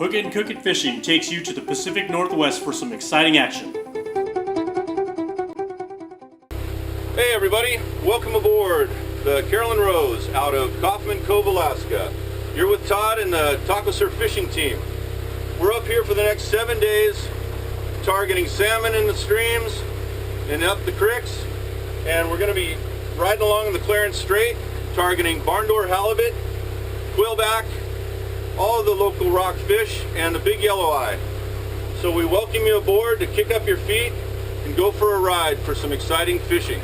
Hook It and Cook It Fishing takes you to the Pacific Northwest for some exciting action. Hey everybody, welcome aboard the Carolyn Rose out of Kaufman Cove, Alaska. You're with Todd and the Taco Surf fishing team. We're up here for the next 7 days targeting salmon in the streams and up the creeks, and we're going to be riding along in the Clarence Strait targeting barn door halibut, quillback, all of the local rock fish, and the big yellow eye. So we welcome you aboard to kick up your feet and go for a ride for some exciting fishing.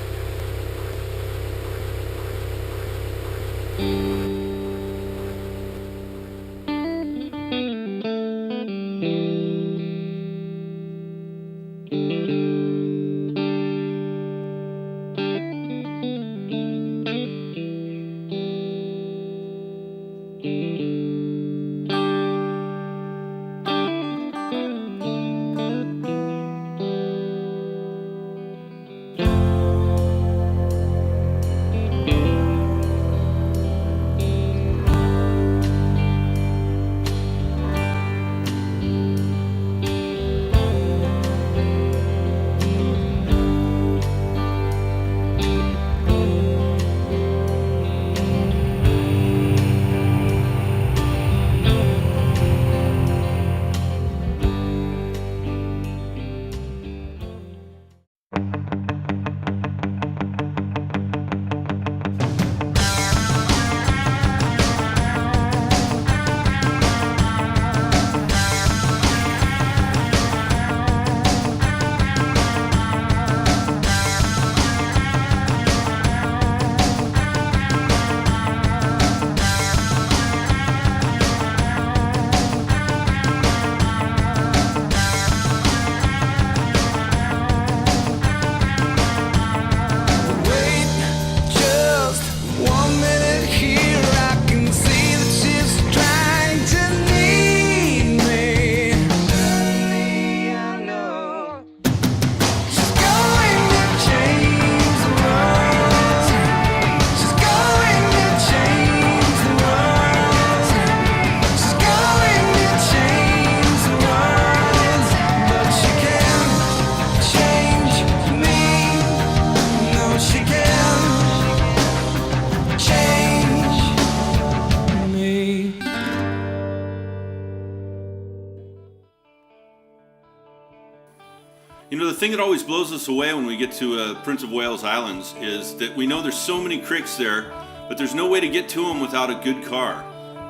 You know, the thing that always blows us away when we get to Prince of Wales Islands is that we know there's so many creeks there, but there's no way to get to them without a good car.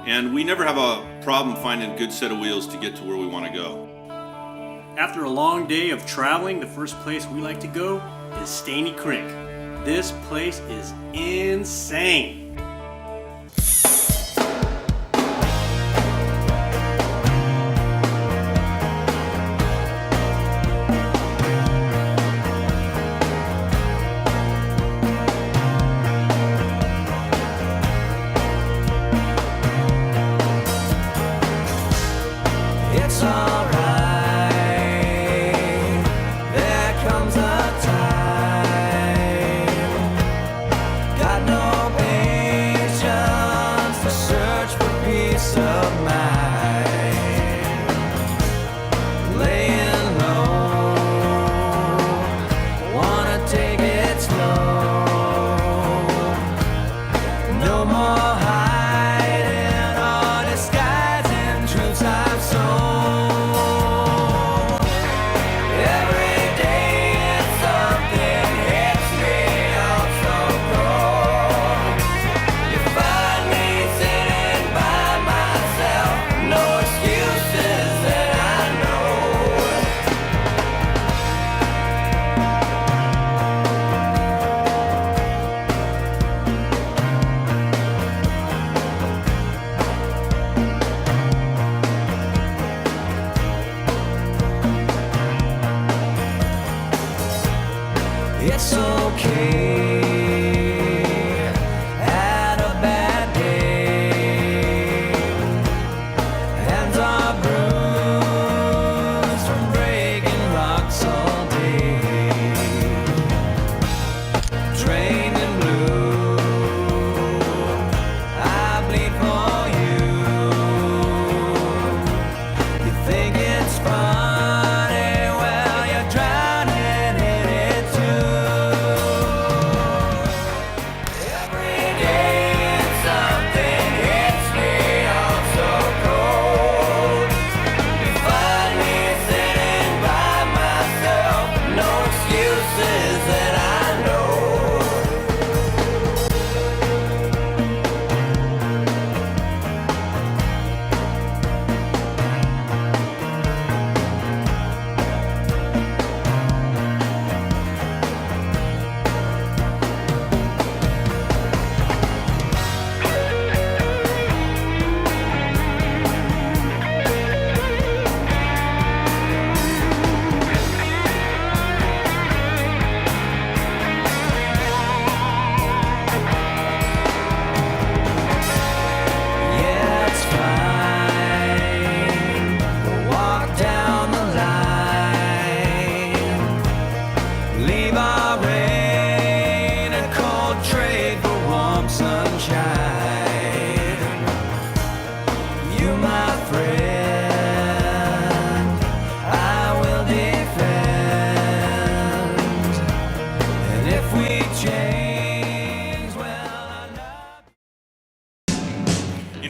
And we never have a problem finding a good set of wheels to get to where we want to go. After a long day of traveling, the first place we like to go is Staney Creek. This place is insane. It's alright, there comes a time, got no pain.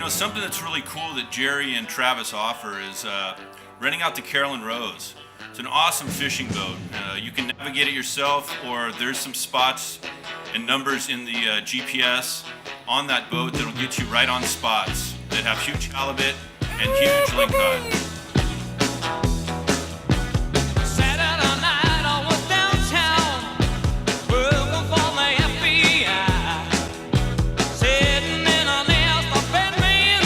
know, something that's really cool that Jerry and Travis offer is renting out the Carolyn Rose. It's an awesome fishing boat. You can navigate it yourself, or there's some spots and numbers in the GPS on that boat that'll get you right on spots that have huge halibut and huge lingcod. Saturday night I was downtown, working for the FBI, sitting in a nest of Batman,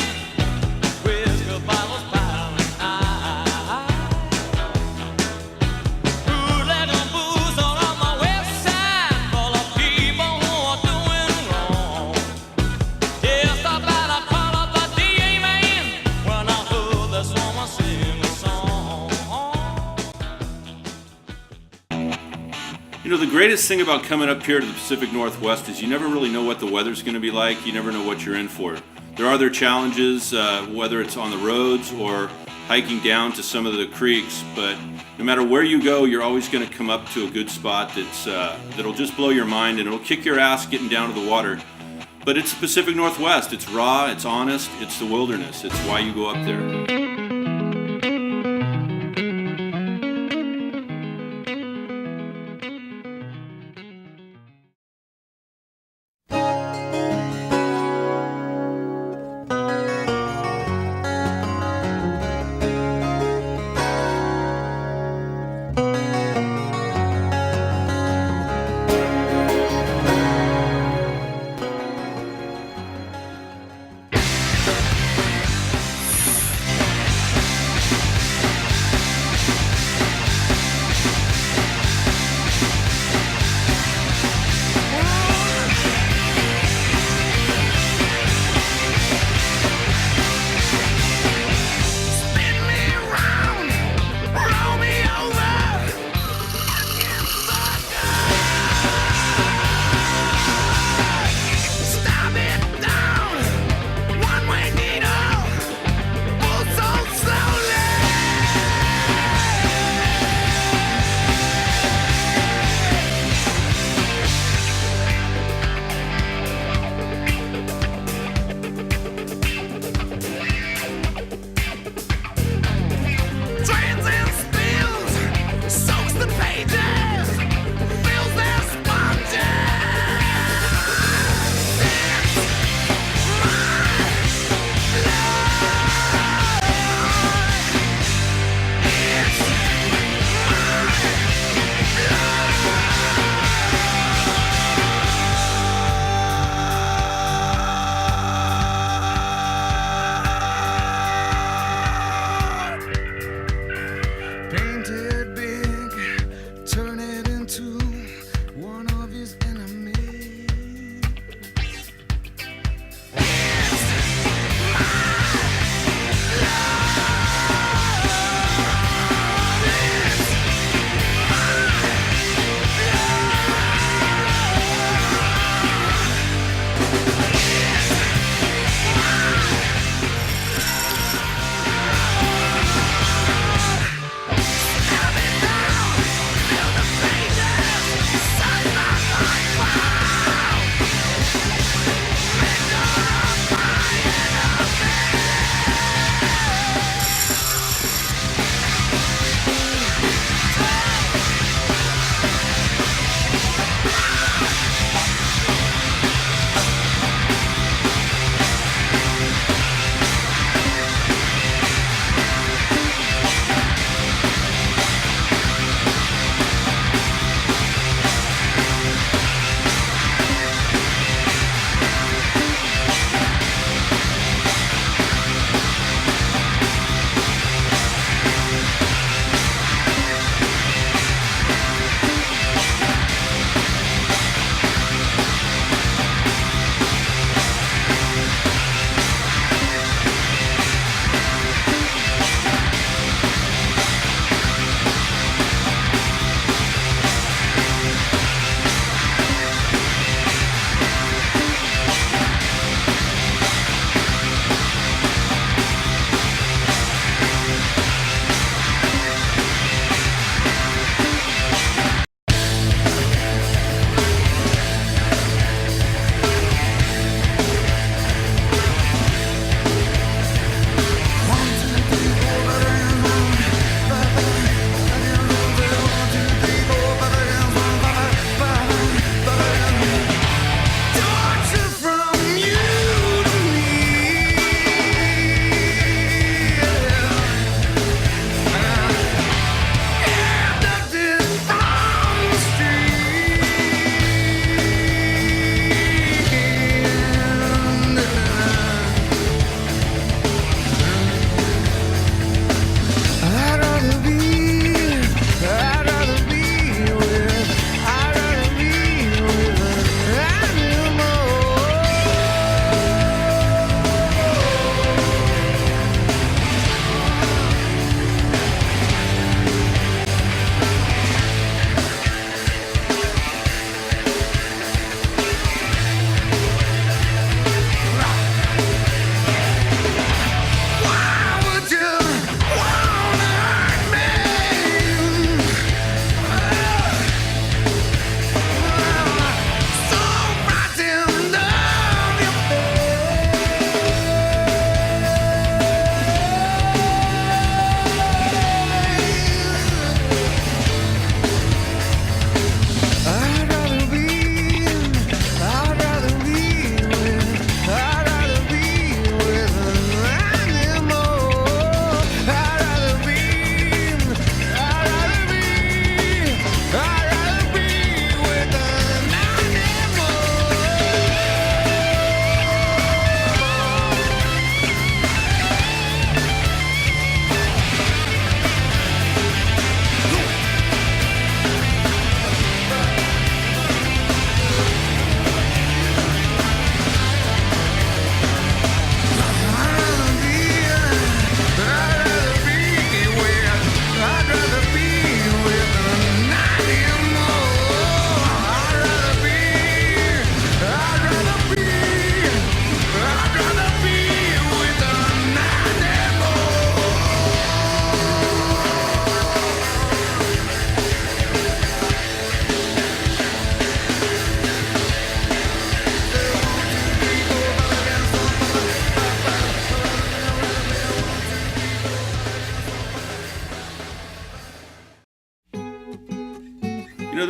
whiskey bottles piling high. Bootlegging booze all on the west side, full of people who are doing wrong. Just about to call up the DA man when I heard this woman sing a song. You know, the greatest thing about coming up here to the Pacific Northwest is you never really know what the weather's going to be like. You never know what you're in for. There are other challenges, whether it's on the roads or hiking down to some of the creeks, but no matter where you go, you're always going to come up to a good spot that'll just blow your mind, and it'll kick your ass getting down to the water. But it's the Pacific Northwest. It's raw, it's honest, it's the wilderness. It's why you go up there.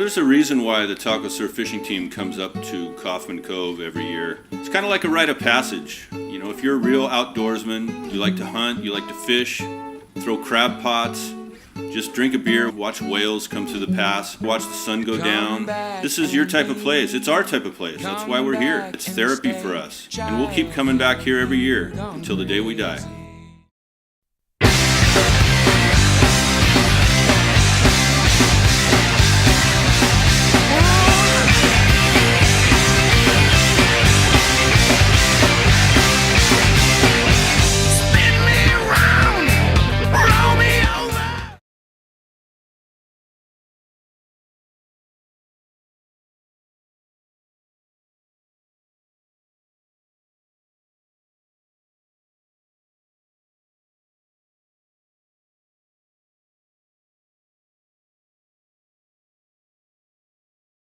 there's a reason why the Taco Surf fishing team comes up to Kaufman Cove every year. It's kind of like a rite of passage. You know, if you're a real outdoorsman, you like to hunt, you like to fish, throw crab pots, just drink a beer, watch whales come through the pass, watch the sun go down. This is your type of place. It's our type of place. That's why we're here. It's therapy for us. And we'll keep coming back here every year until the day we die.